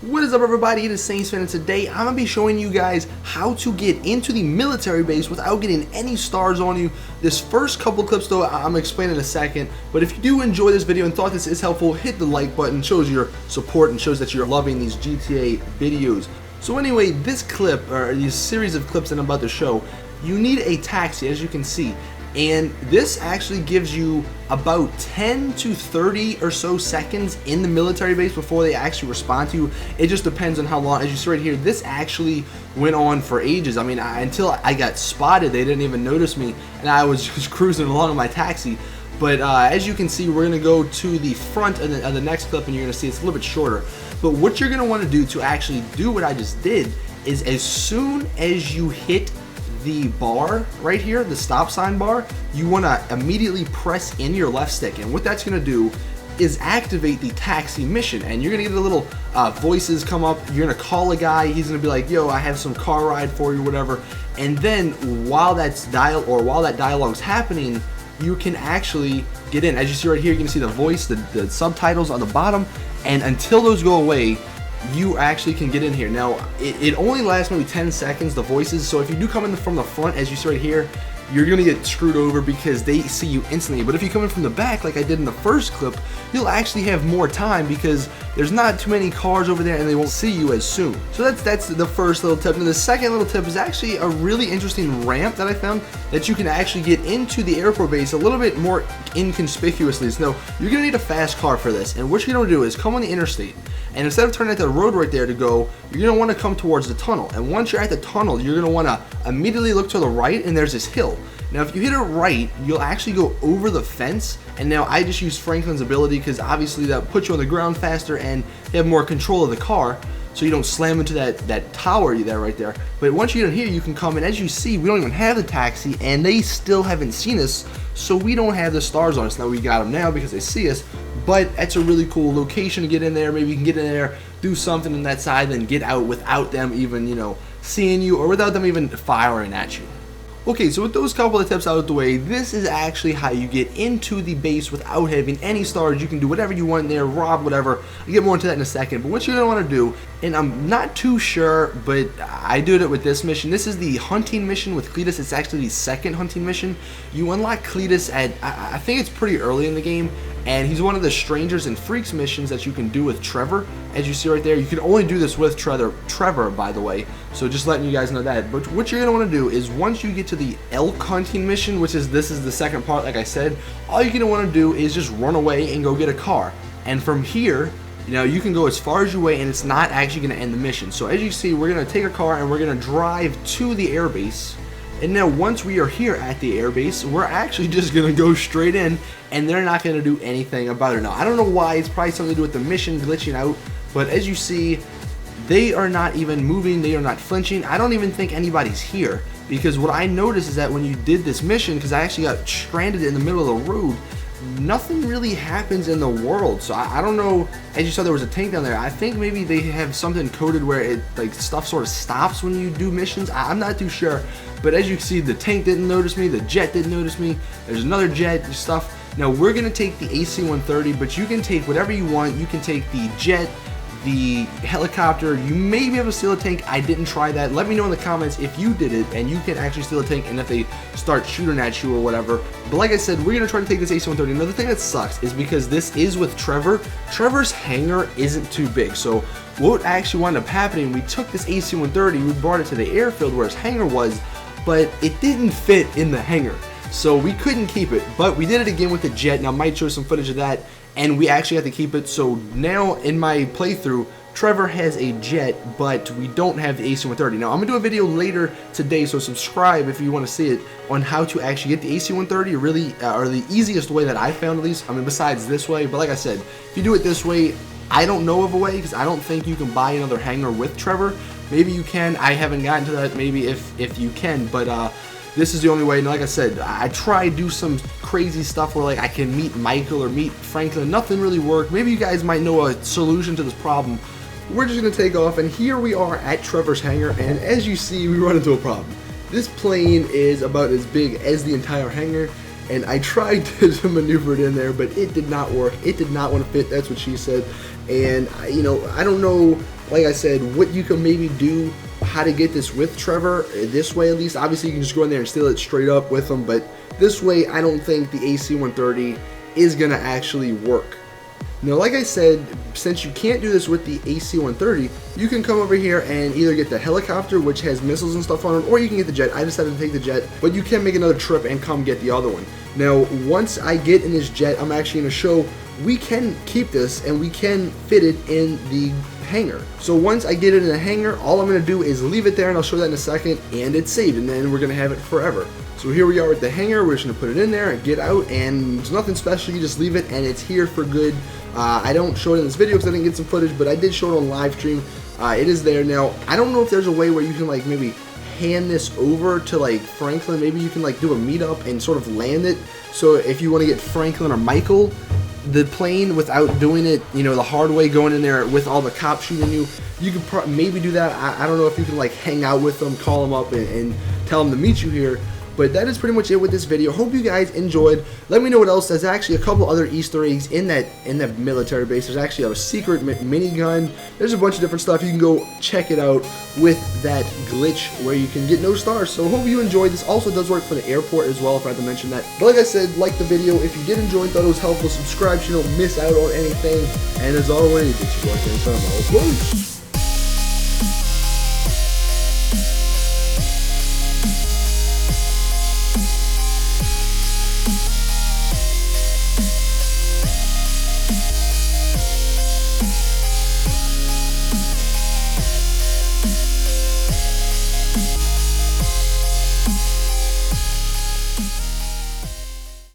What is up, everybody? It is Saints Fan, and today I'm going to be showing you guys how to get into the military base without getting any stars on you. This first couple clips though, I'm going to explain in a second, but if you do enjoy this video and thought this is helpful, hit the like button. It shows your support and shows that you're loving these GTA videos. So anyway, this clip, or these series of clips that I'm about to show, you need a taxi, as you can see. And this actually gives you about 10 to 30 or so seconds in the military base before they actually respond to you. It just depends on how long. As you see right here, this actually went on for ages. I mean, until I got spotted, they didn't even notice me, and I was just cruising along in my taxi. But as you can see, we're going to go to the front of the next clip, and you're going to see it's a little bit shorter. But what you're going to want to do to actually do what I just did is, as soon as you hit the bar right here, the stop sign bar, you want to immediately press in your left stick, and what that's going to do is activate the taxi mission. And you're going to get a little voices come up. You're going to call a guy. He's going to be like, yo, I have some car ride for you, whatever. And then while that dialogue's happening, you can actually get in. As you see right here, you can see the voice, the subtitles on the bottom, and until those go away, you actually can get in here. Now, it only lasts maybe 10 seconds, the voices, so if you do come in from the front, as you see right here, you're gonna get screwed over because they see you instantly. But if you come in from the back, like I did in the first clip, you'll actually have more time because there's not too many cars over there and they won't see you as soon. So that's the first little tip. And the second little tip is actually a really interesting ramp that I found that you can actually get into the airport base a little bit more inconspicuously. So you're gonna need a fast car for this, and what you're gonna do is come on the interstate, and instead of turning at the road right there to go, you're going to want to come towards the tunnel. And once you're at the tunnel, you're going to want to immediately look to the right, and there's this hill. Now, if you hit it right, you'll actually go over the fence. And now I just use Franklin's ability because obviously that puts you on the ground faster and you have more control of the car, so you don't slam into that tower there right there. But once you get in here, you can come in. As you see, we don't even have the taxi, and they still haven't seen us, so we don't have the stars on us. Now we got them now because they see us, but that's a really cool location to get in there. Maybe you can get in there, do something on that side, then get out without them even, you know, seeing you, or without them even firing at you. Okay, so with those couple of tips out of the way, this is actually how you get into the base without having any stars. You can do whatever you want in there, rob, whatever. I'll get more into that in a second. But what you're going to want to do, and I'm not too sure, but I did it with this mission. This is the hunting mission with Cletus. It's actually the second hunting mission. You unlock Cletus at, I think it's pretty early in the game, and he's one of the Strangers and Freaks missions that you can do with Trevor. As you see right there, you can only do this with Trevor, by the way, so just letting you guys know that. But what you're going to want to do is, once you get to the elk hunting mission, which is this is the second part, like I said, all you're going to want to do is just run away and go get a car. And from here, you know, you can go as far as you want, and it's not actually going to end the mission. So as you see, we're going to take a car and we're going to drive to the airbase. And now once we are here at the airbase, we're actually just going to go straight in, and they're not going to do anything about it. Now, I don't know why. It's probably something to do with the mission glitching out, but as you see, they are not even moving. They are not flinching. I don't even think anybody's here, because what I noticed is that when you did this mission, because I actually got stranded in the middle of the road, nothing really happens in the world. So I don't know. As you saw, there was a tank down there. I think maybe they have something coded where it, like, stuff sort of stops when you do missions. I'm not too sure. But as you can see, the tank didn't notice me, the jet didn't notice me, there's another jet stuff. Now we're gonna take the AC-130, but you can take whatever you want. You can take the jet, the helicopter, you may be able to steal a tank. I didn't try that. Let me know in the comments if you did it and you can actually steal a tank, and if they start shooting at you or whatever. But like I said, we're gonna try to take this AC-130. Another thing that sucks is because this is with Trevor, Trevor's hangar isn't too big. So what actually wound up happening, we took this AC-130, we brought it to the airfield where his hangar was, but it didn't fit in the hangar, so we couldn't keep it. But we did it again with the jet, and I might show some footage of that, and we actually have to keep it. So now in my playthrough, Trevor has a jet, but we don't have the AC-130. Now I'm gonna do a video later today, so subscribe if you want to see it, on how to actually get the AC-130, really, or the easiest way that I found, at least. I mean, besides this way, but like I said, if you do it this way, I don't know of a way, because I don't think you can buy another hangar with Trevor. Maybe you can. I haven't gotten to that. Maybe if you can, but this is the only way. And like I said, I tried to do some crazy stuff where, like, I can meet Michael or meet Franklin. Nothing really worked. Maybe you guys might know a solution to this problem. We're just gonna take off, and here we are at Trevor's hangar, and as you see, we run into a problem. This plane is about as big as the entire hangar, and I tried to maneuver it in there, but it did not work. It did not want to fit. That's what she said. And you know, I don't know like I said, what you can maybe do, how to get this with Trevor, this way at least. Obviously you can just go in there and steal it straight up with him, but this way I don't think the AC-130 is gonna actually work. Now, like I said, since you can't do this with the AC-130, you can come over here and either get the helicopter, which has missiles and stuff on it, or you can get the jet. I decided to take the jet, but you can make another trip and come get the other one. Now, once I get in this jet, I'm actually going to show we can keep this and we can fit it in the hangar. So once I get it in the hangar, all I'm going to do is leave it there, and I'll show that in a second, and it's saved, and then we're going to have it forever. So here we are with the hangar. We're just going to put it in there and get out, and it's nothing special. You just leave it and it's here for good. I don't show it in this video because I didn't get some footage, but I did show it on live stream. It is there now. I don't know if there's a way where you can like maybe hand this over to like Franklin. Maybe you can like do a meetup and sort of land it. So if you want to get Franklin or Michael the plane without doing it, you know, the hard way, going in there with all the cops shooting you, you could maybe do that. I don't know if you can like hang out with them, call them up and tell them to meet you here. But that is pretty much it with this video. Hope you guys enjoyed. Let me know what else. There's actually a couple other Easter eggs in that military base. There's actually a secret minigun. There's a bunch of different stuff. You can go check it out with that glitch where you can get no stars. So hope you enjoyed. This also does work for the airport as well, if I had to mention that. But like I said, like the video. If you did enjoy and thought it was helpful, subscribe so you don't miss out on anything. And as always, it's your boy, Peace.